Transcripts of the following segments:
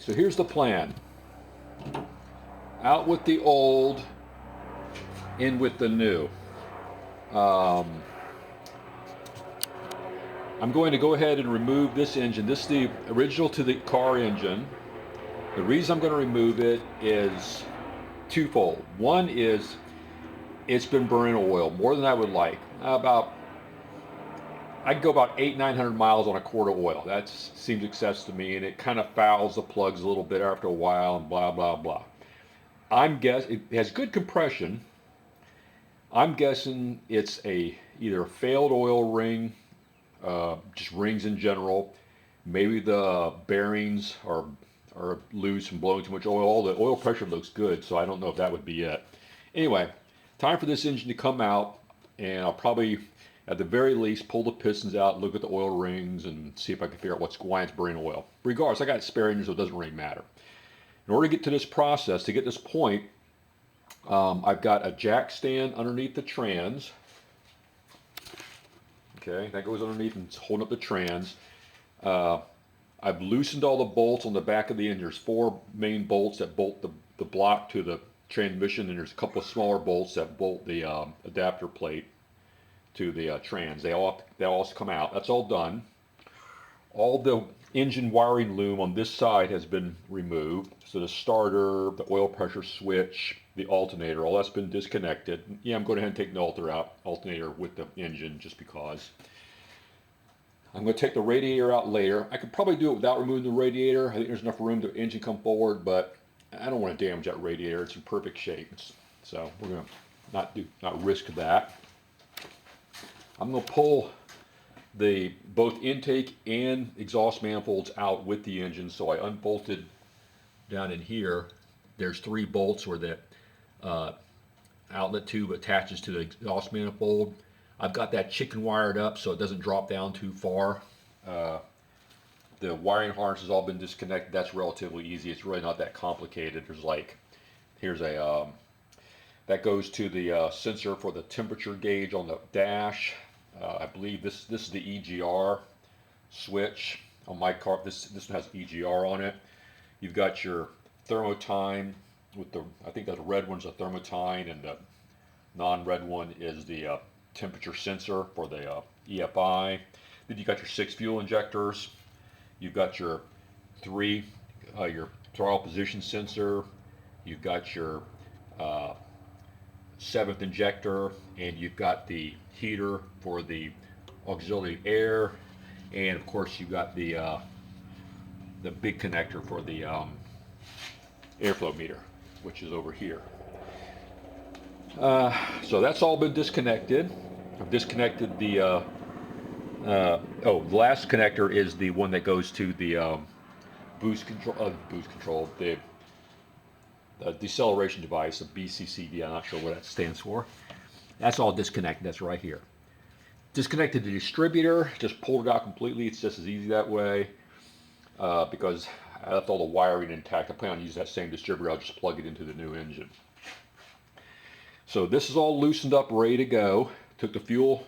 so here's the plan. Out with the old, in with the new. Um, I'm going to go ahead and remove this engine. This is the original to the car engine. The reason I'm going to remove it is twofold. One is it's been burning oil more than I would like. I could go about 900 miles on a quart of oil. That seems excessive to me, and it kind of fouls the plugs a little bit after a while, and blah blah blah. I'm guessing it has good compression. I'm guessing it's either a failed oil ring, just rings in general. Maybe the bearings are loose and blowing too much oil. The oil pressure looks good, so I don't know if that would be it. Anyway, time for this engine to come out, and I'll probably, at the very least, pull the pistons out, look at the oil rings, and see if I can figure out why it's burning oil. Regardless, I got spare engines, so it doesn't really matter. In order to get to this process, to get this point, I've got a jack stand underneath the trans. Okay, that goes underneath and it's holding up the trans. I've loosened all the bolts on the back of the engine. There's 4 main bolts that bolt the block to the transmission, and there's a couple of smaller bolts that bolt the adapter plate to the trans. They all come out. That's all done. All the engine wiring loom on this side has been removed. So the starter, the oil pressure switch, the alternator, all that's been disconnected. Yeah, I'm going ahead and take the alternator with the engine just because. I'm going to take the radiator out later. I could probably do it without removing the radiator. I think there's enough room to engine come forward, but I don't want to damage that radiator. It's in perfect shape. So we're going to not risk that. I'm going to pull the both intake and exhaust manifolds out with the engine. So I unbolted down in here. There's 3 bolts where the outlet tube attaches to the exhaust manifold. I've got that chicken wired up so it doesn't drop down too far. The wiring harness has all been disconnected. That's relatively easy. It's really not that complicated. Here's a that goes to the sensor for the temperature gauge on the dash. I believe this is the EGR switch on my car. This one has EGR on it. You've got your thermotime with I think that the red one's a thermotime, and the non-red one is the temperature sensor for the EFI. Then you got your 6 fuel injectors. You've got your your throttle position sensor. You've got your 7th injector, and you've got the heater for the auxiliary air, and of course you've got the big connector for the airflow meter, which is over here. So that's all been disconnected. I've disconnected the the last connector is the one that goes to the boost control, the deceleration device, the BCCD. I'm not sure what that stands for. That's all disconnected. That's right here. Disconnected the distributor. Just pulled it out completely. It's just as easy that way because I left all the wiring intact. I plan on using that same distributor. I'll just plug it into the new engine. So this is all loosened up, ready to go. Took the fuel,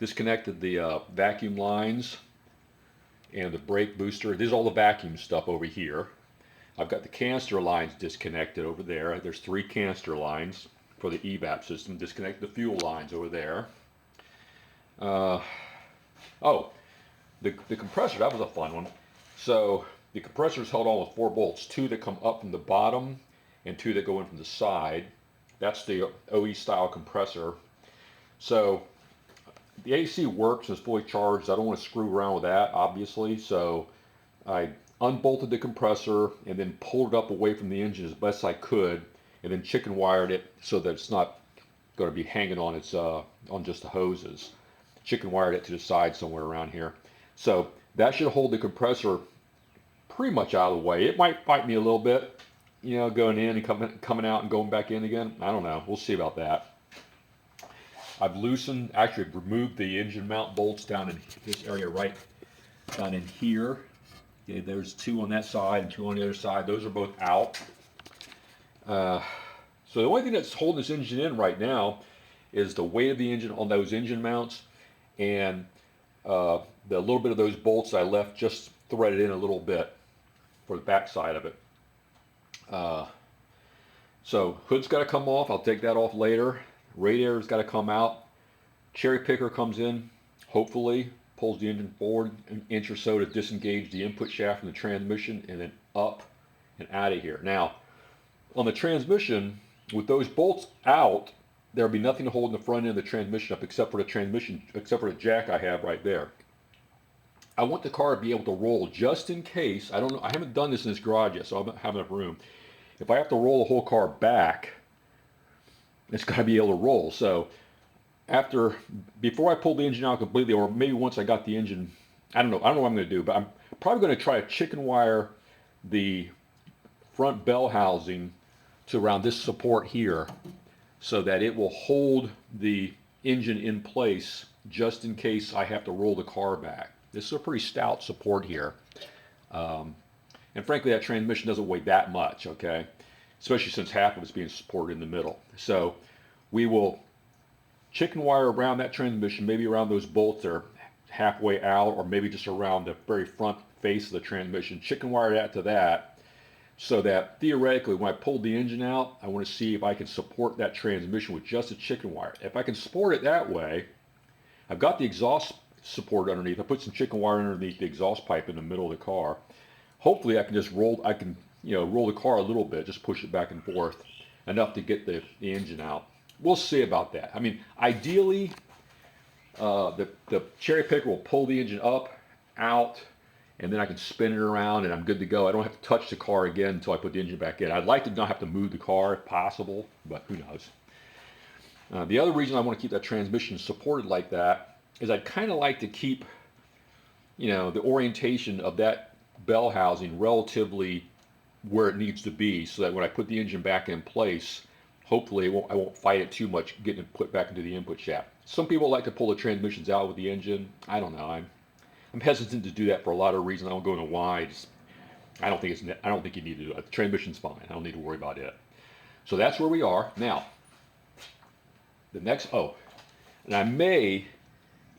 disconnected the vacuum lines and the brake booster. This is all the vacuum stuff over here. I've got the canister lines disconnected over there. There's 3 canister lines for the evap system. Disconnected the fuel lines over there. The compressor, that was a fun one. So the compressor is held on with 4 bolts, 2 that come up from the bottom and 2 that go in from the side. That's the OE style compressor. So the AC works and is fully charged. I don't want to screw around with that, obviously. So I unbolted the compressor and then pulled it up away from the engine as best I could, and then chicken wired it so that it's not going to be hanging on on just the hoses. Chicken wired it to the side somewhere around here. So that should hold the compressor pretty much out of the way. It might bite me a little bit, going in and coming out and going back in again. I don't know. We'll see about that. I've actually removed the engine mount bolts down in this area right down in here. Okay, there's 2 on that side and 2 on the other side. Those are both out. So the only thing that's holding this engine in right now is the weight of the engine on those engine mounts, and the little bit of those bolts I left just threaded in a little bit. for the back side of it. So hood's got to come off. I'll take that off later. Radiator's got to come out. Cherry picker comes in, hopefully pulls the engine forward an inch or so to disengage the input shaft from the transmission, and then up and out of here. Now, on the transmission, with those bolts out, there'll be nothing to hold in the front end of the transmission up except for the transmission, except for the jack I have right there. I want the car to be able to roll just in case. I don't know. I haven't done this in this garage yet, so I don't have enough room. If I have to roll the whole car back, it's got to be able to roll. So before I pull the engine out completely, or maybe once I got the engine, I don't know what I'm going to do, but I'm probably going to try to chicken wire the front bell housing to around this support here so that it will hold the engine in place just in case I have to roll the car back. This is a pretty stout support here. And frankly, that transmission doesn't weigh that much, okay? Especially since half of it's being supported in the middle. So we will chicken wire around that transmission, maybe around those bolts that are halfway out, or maybe just around the very front face of the transmission. Chicken wire that to that, so that theoretically when I pull the engine out, I want to see if I can support that transmission with just a chicken wire. If I can support it that way, I've got the exhaust support underneath. I put some chicken wire underneath the exhaust pipe in the middle of the car. Hopefully I can just roll the car a little bit, just push it back and forth enough to get the engine out. We'll see about that. I mean, ideally, the cherry picker will pull the engine up, out, and then I can spin it around and I'm good to go. I don't have to touch the car again until I put the engine back in. I'd like to not have to move the car if possible, but who knows. The other reason I want to keep that transmission supported like that is I'd kind of like to keep, the orientation of that bell housing relatively where it needs to be, so that when I put the engine back in place, hopefully I won't fight it too much getting it put back into the input shaft. Some people like to pull the transmissions out with the engine. I don't know. I'm hesitant to do that for a lot of reasons. I won't go into why. I don't think you need to do it. The transmission's fine. I don't need to worry about it. So that's where we are now. The next, and I may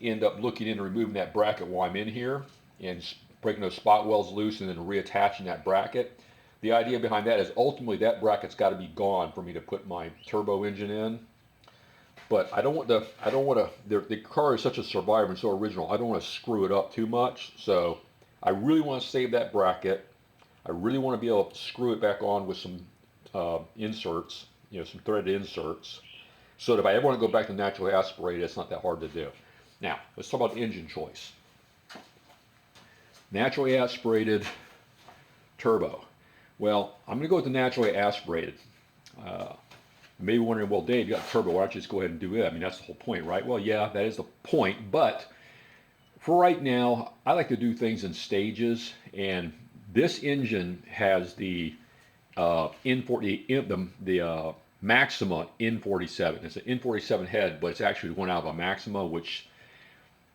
end up looking into removing that bracket while I'm in here and breaking those spot welds loose and then reattaching that bracket. The idea behind that is ultimately that bracket's got to be gone for me to put my turbo engine in. But I don't want the car is such a survivor and so original, I don't want to screw it up too much. So I really want to save that bracket. I really want to be able to screw it back on with some inserts, some threaded inserts, so that if I ever want to go back to naturally aspirated, it's not that hard to do. Now, let's talk about the engine choice. Naturally aspirated turbo. Well, I'm going to go with the naturally aspirated. Maybe wondering, well, Dave, you got a turbo. Why don't you just go ahead and do it? I mean, that's the whole point, right? Well, yeah, that is the point. But for right now, I like to do things in stages. And this engine has the Maxima N47. It's an N47 head, but it's actually one out of a Maxima, which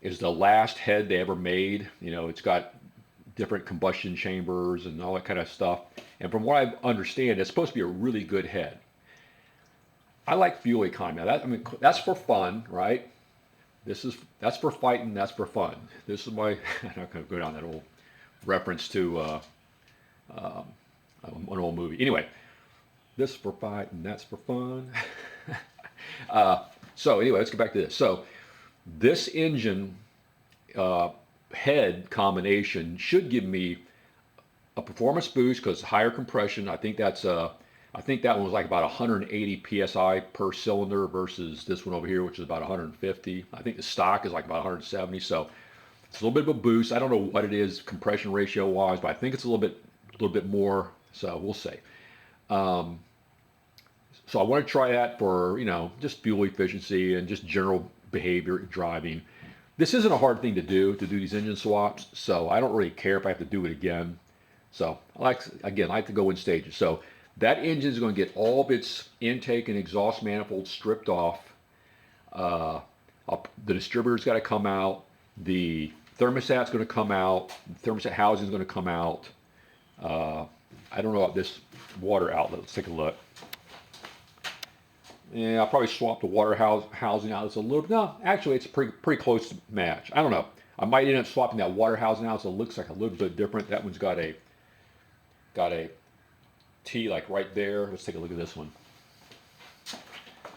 is the last head they ever made. It's got different combustion chambers and all that kind of stuff. And from what I understand, it's supposed to be a really good head. I like fuel economy. Now that's for fun, right? That's for fighting. That's for fun. This is my. I'm not going to go down that old reference to an old movie. Anyway, this is for fighting. That's for fun. So anyway, let's get back to this. So this engine head combination should give me a performance boost because higher compression. I think that one was like about 180 psi per cylinder versus this one over here, which is about 150. I think the stock is like about 170. So it's a little bit of a boost. I don't know what it is compression ratio wise, but I think it's a little bit more. So we'll see. So I want to try that for just fuel efficiency and just general behavior driving. This isn't a hard thing to do these engine swaps, so I don't really care if I have to do it again. So I like to go in stages. So that engine is going to get all of its intake and exhaust manifolds stripped off. The distributor's got to come out. The thermostat's going to come out. The thermostat housing is going to come out. I don't know about this water outlet. Let's take a look. Yeah, I'll probably swap the water housing out. It's a little. No, actually, it's pretty close to match. I don't know. I might end up swapping that water housing out, so it looks like a little bit different. That one's got a got a T like right there. Let's take a look at this one.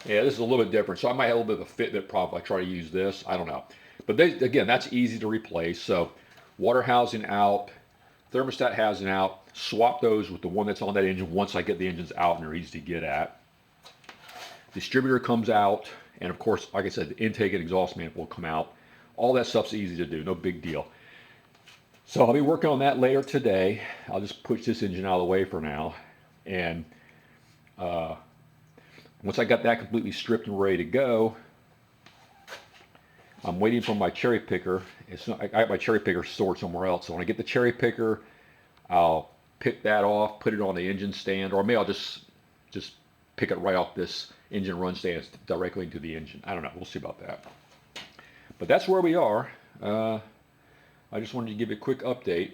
Yeah, this is a little bit different. So I might have a little bit of a Fitbit problem if I try to use this. I don't know. But again, that's easy to replace. So water housing out, thermostat housing out, swap those with the one that's on that engine once I get the engines out and they're easy to get at. Distributor comes out, and of course, like I said, the intake and exhaust manifold will come out. All that stuff's easy to do, no big deal. So I'll be working on that later today. I'll just push this engine out of the way for now. And once I got that completely stripped and ready to go, I'm waiting for my cherry picker. I got my cherry picker stored somewhere else. So when I get the cherry picker, I'll pick that off, put it on the engine stand, or maybe I'll just pick it right off this engine run stand directly into the engine. I don't know. We'll see about that. But that's where we are. I just wanted to give you a quick update.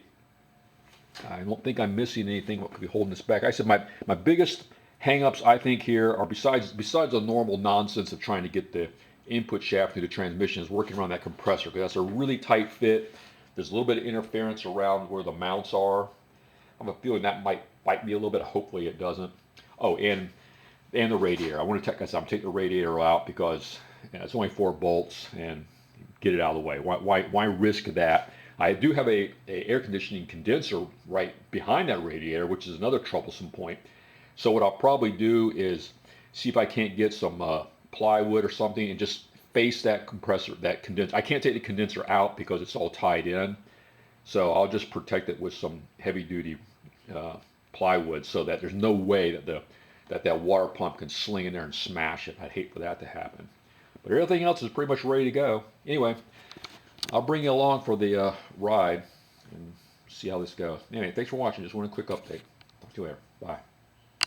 I don't think I'm missing anything what could be holding this back. I said my biggest hang-ups I think here are besides the normal nonsense of trying to get the input shaft through the transmission is working around that compressor, because that's a really tight fit. There's a little bit of interference around where the mounts are. I have a feeling that might bite me a little bit. Hopefully it doesn't. Oh, and the radiator. I want to take the radiator out because it's only 4 bolts and get it out of the way. Why risk that? I do have a air conditioning condenser right behind that radiator, which is another troublesome point. So what I'll probably do is see if I can't get some plywood or something and just face that compressor, that condenser. I can't take the condenser out because it's all tied in. So I'll just protect it with some heavy duty plywood so that there's no way that that water pump can sling in there and smash it. I'd hate for that to happen. But everything else is pretty much ready to go. Anyway, I'll bring you along for the ride and see how this goes. Anyway, thanks for watching. Just want a quick update. Talk to you later. Bye.